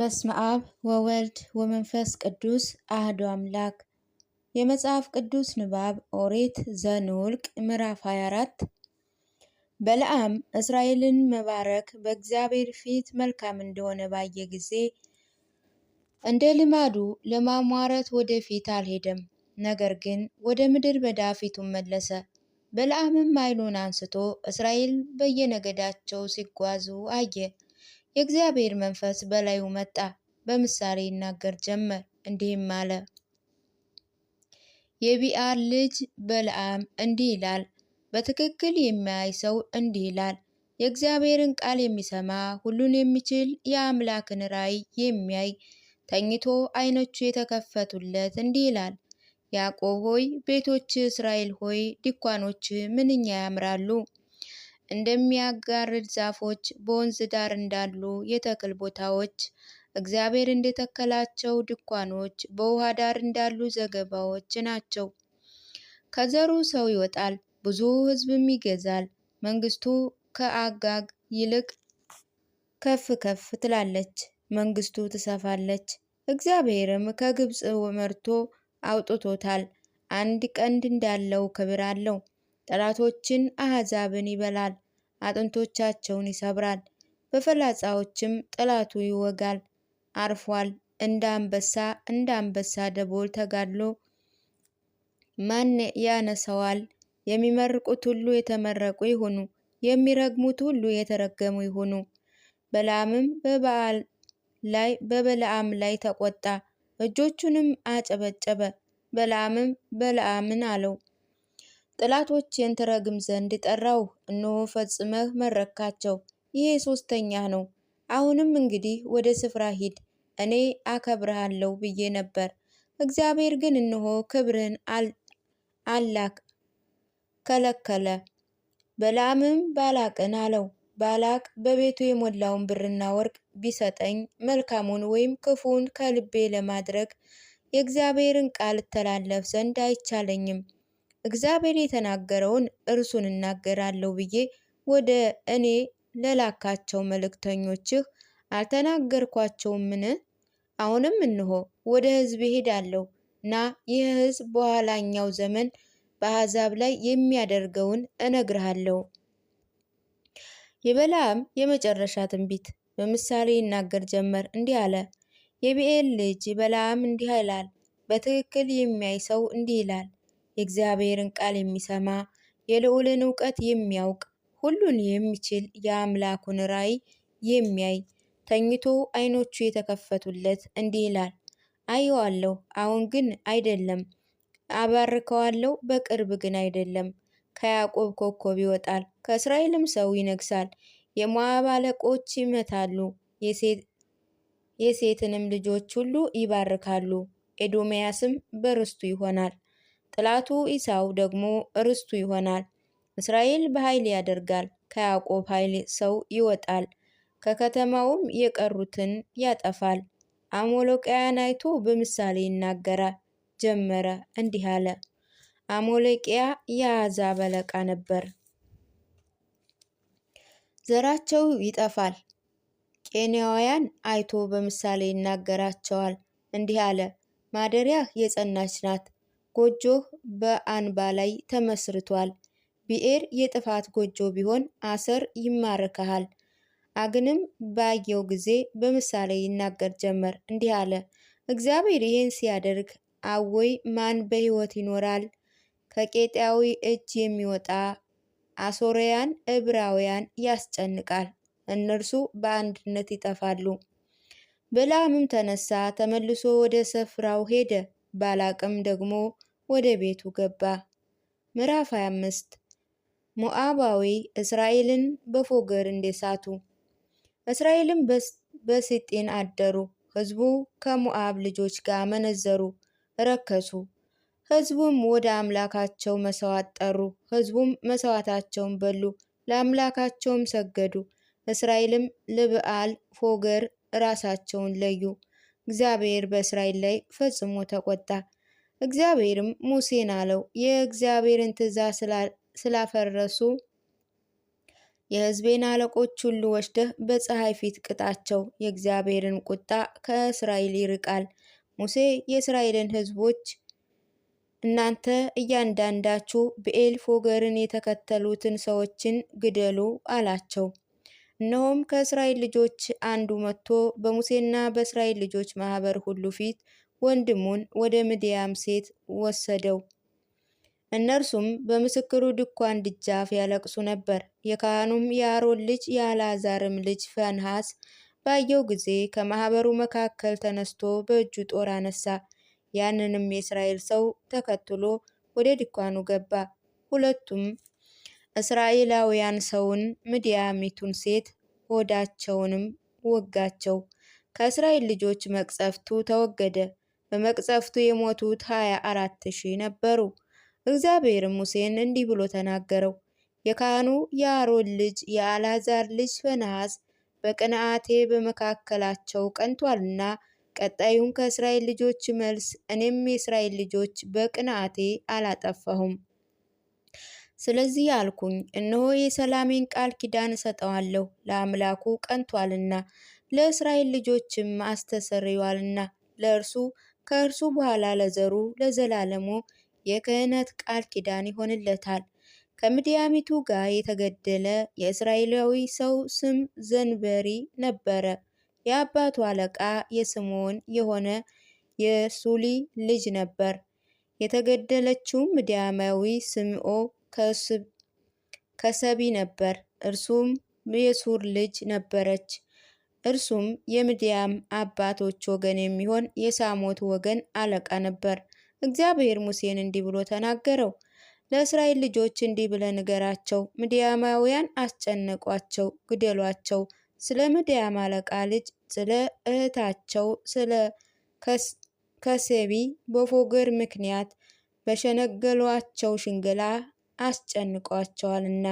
በስመ አብ ወወልድ ወመንፈስ ቅዱስ አህዱ አምላክ። የመጽሐፍ ቅዱስ ንባብ ኦሪት ዘኍልቍ ምዕራፍ 24። በለዓም እስራኤልን መባረክ በእግዚአብሔር ፊት መልካም እንደሆነ ባየ ጊዜ እንደ ልማዱ ለማሟረት ወደፊት አልሄደም፣ ነገር ግን ወደ ምድረ በዳ ፊቱን መለሰ። በለዓምም ዓይኑን አንስቶ እስራኤል በየነገዳቸው ሲጓዙ አየ። የእግዚአብሔር መንፈስ በላዩ መጣ፣ በምሳሌ ይናገር ጀመር፣ እንዲህም አለ። የቢዖር ልጅ በለዓም እንዲህ ይላል፣ በትክክል የሚያይ ሰው እንዲህ ይላል። የእግዚአብሔርን ቃል የሚሰማ ሁሉን የሚችል የአምላክን ራእይ የሚያይ ተኝቶ ዓይኖቹ የተከፈቱለት እንዲህ ይላል። ያዕቆብ ሆይ ቤቶች፣ እስራኤል ሆይ ድንኳኖች ምንኛ ያምራሉ! እንደሚያጋርድ ዛፎች በወንዝ ዳር እንዳሉ የተክል ቦታዎች፣ እግዚአብሔር እንደተከላቸው ድንኳኖች በውሃ ዳር እንዳሉ ዘገባዎች ናቸው። ከዘሩ ሰው ይወጣል፣ ብዙ ሕዝብም ይገዛል። መንግስቱ ከአጋግ ይልቅ ከፍ ከፍ ትላለች፣ መንግስቱ ትሰፋለች። እግዚአብሔርም ከግብፅ መርቶ አውጥቶታል። አንድ ቀንድ እንዳለው ክብር አለው። ጠላቶችን አሕዛብን ይበላል፣ አጥንቶቻቸውን ይሰብራል፣ በፍላጻዎችም ጠላቱ ይወጋል። አርፏል፣ እንደ አንበሳ ደቦል ተጋድሎ ማን ያነሰዋል? የሚመርቁት ሁሉ የተመረቁ ይሁኑ፣ የሚረግሙት ሁሉ የተረገሙ ይሁኑ። በለዓምም በበለዓም ላይ ተቆጣ፣ እጆቹንም አጨበጨበ። በለዓምም በለዓምን አለው፣ ጠላቶቼን ትረግም ዘንድ ጠራው፣ እነሆ ፈጽመህ መረቅካቸው። ይሄ ሦስተኛ ነው። አሁንም እንግዲህ ወደ ስፍራ ሂድ፣ እኔ አከብርሃለሁ ብዬ ነበር። እግዚአብሔር ግን እነሆ ክብርህን ከለከለ። በለዓምም ባላቅን አለው፣ ባላቅ በቤቱ የሞላውን ብርና ወርቅ ቢሰጠኝ መልካሙን ወይም ክፉን ከልቤ ለማድረግ የእግዚአብሔርን ቃል እተላለፍ ዘንድ አይቻለኝም። እግዚአብሔር የተናገረውን እርሱን እናገራለሁ ብዬ ወደ እኔ ለላካቸው መልእክተኞችህ አልተናገርኳቸውምን? አሁንም እነሆ ወደ ሕዝብ እሄዳለሁ እና ይህ ሕዝብ በኋላኛው ዘመን በአሕዛብ ላይ የሚያደርገውን እነግርሃለሁ። የበለዓም የመጨረሻ ትንቢት በምሳሌ ይናገር ጀመር፣ እንዲህ አለ። የቢዖር ልጅ በለዓም እንዲህ ይላል፣ በትክክል የሚያይ ሰው እንዲህ ይላል። የእግዚአብሔርን ቃል የሚሰማ የልዑልን እውቀት የሚያውቅ ሁሉን የሚችል የአምላኩን ራእይ የሚያይ ተኝቶ ዓይኖቹ የተከፈቱለት እንዲህ ይላል። አየዋለሁ፣ አሁን ግን አይደለም፣ አባርከዋለሁ፣ በቅርብ ግን አይደለም። ከያዕቆብ ኮከብ ይወጣል፣ ከእስራኤልም ሰው ይነግሣል። የሞዓብ አለቆች ይመታሉ፣ የሴትንም ልጆች ሁሉ ይባርካሉ። ኤዶምያስም በርስቱ ይሆናል፣ ጠላቱ ኢሳው ደግሞ ርስቱ ይሆናል። እስራኤል በኃይል ያደርጋል፣ ከያዕቆብ ኃይል ሰው ይወጣል፣ ከከተማውም የቀሩትን ያጠፋል። አሞሌቃውያን አይቶ በምሳሌ ይናገራል ጀመረ፣ እንዲህ አለ። አሞሌቃ የአሕዛብ አለቃ ነበር፣ ዘራቸው ይጠፋል። ቄናውያን አይቶ በምሳሌ ይናገራቸዋል፣ እንዲህ አለ። ማደሪያህ የጸናች ናት፣ ጎጆህ በአንባ ላይ ተመስርቷል። ብኤር የጥፋት ጎጆ ቢሆን አሰር ይማርክሃል። አግንም ባየው ጊዜ በምሳሌ ይናገር ጀመር፣ እንዲህ አለ። እግዚአብሔር ይህን ሲያደርግ አወይ ማን በሕይወት ይኖራል? ከኬጢያዊ እጅ የሚወጣ አሦራውያን ዕብራውያን ያስጨንቃል፣ እነርሱ በአንድነት ይጠፋሉ። በለዓምም ተነሳ፣ ተመልሶ ወደ ስፍራው ሄደ። ባላቅም ደግሞ ወደ ቤቱ ገባ። ምዕራፍ 25 ሞዓባዊ እስራኤልን በፎገር እንደሳቱ። እስራኤልም በሲጢን አደሩ። ሕዝቡ ከሞዓብ ልጆች ጋር መነዘሩ፣ ረከሱ። ሕዝቡም ወደ አምላካቸው መሥዋዕት ጠሩ። ሕዝቡም መሥዋዕታቸውን በሉ፣ ለአምላካቸውም ሰገዱ። እስራኤልም ለበዓል ፎገር ራሳቸውን ለዩ። እግዚአብሔር በእስራኤል ላይ ፈጽሞ ተቆጣ። እግዚአብሔርም ሙሴን አለው፣ የእግዚአብሔርን ትእዛዝ ስላፈረሱ የሕዝቤን አለቆች ሁሉ ወስደህ በፀሐይ ፊት ቅጣቸው፣ የእግዚአብሔርን ቁጣ ከእስራኤል ይርቃል። ሙሴ የእስራኤልን ሕዝቦች እናንተ እያንዳንዳችሁ ብዔል ፎገርን የተከተሉትን ሰዎችን ግደሉ አላቸው። እነሆም ከእስራኤል ልጆች አንዱ መጥቶ በሙሴና በእስራኤል ልጆች ማኅበር ሁሉ ፊት ወንድሙን ወደ ምድያም ሴት ወሰደው። እነርሱም በምስክሩ ድንኳን ደጃፍ ያለቅሱ ነበር። የካህኑም የአሮን ልጅ የአልዓዛርም ልጅ ፊንሐስ ባየው ጊዜ ከማኅበሩ መካከል ተነስቶ በእጁ ጦር አነሳ። ያንንም የእስራኤል ሰው ተከትሎ ወደ ድንኳኑ ገባ። ሁለቱም እስራኤላውያን ሰውን ምድያሚቱን ሴት ሆዳቸውንም ወጋቸው። ከእስራኤል ልጆች መቅሰፍቱ ተወገደ። በመቅሰፍቱ የሞቱት 24,000 ነበሩ። እግዚአብሔርም ሙሴን እንዲህ ብሎ ተናገረው። የካህኑ የአሮን ልጅ የአልዓዛር ልጅ ፊንሐስ በቅንዓቴ በመካከላቸው ቀንቷልና ቀጣዩን ከእስራኤል ልጆች መልስ እኔም የእስራኤል ልጆች በቅንዓቴ አላጠፋሁም። ስለዚህ አልኩኝ፣ እነሆ የሰላሜን ቃል ኪዳን እሰጠዋለሁ፣ ለአምላኩ ቀንቷልና ለእስራኤል ልጆችም አስተሰርዮአልና ለእርሱ ከእርሱ በኋላ ለዘሩ ለዘላለሙ የክህነት ቃል ኪዳን ይሆንለታል። ከምድያሚቱ ጋር የተገደለ የእስራኤላዊ ሰው ስም ዘንበሪ ነበረ። የአባቱ አለቃ የስምዖን የሆነ የሱሊ ልጅ ነበር። የተገደለችው ምድያማዊ ስምዖ ከሰቢ ነበር። እርሱም የሱር ልጅ ነበረች። እርሱም የምድያም አባቶች ወገን የሚሆን የሳሞት ወገን አለቃ ነበር። እግዚአብሔር ሙሴን እንዲህ ብሎ ተናገረው። ለእስራኤል ልጆች እንዲህ ብለህ ንገራቸው፣ ምድያማውያን አስጨነቋቸው፣ ግደሏቸው። ስለ ምድያም አለቃ ልጅ ስለ እህታቸው ስለ ከሰቢ በፎገር ምክንያት በሸነገሏቸው ሽንገላ አስጨንቋቸዋልና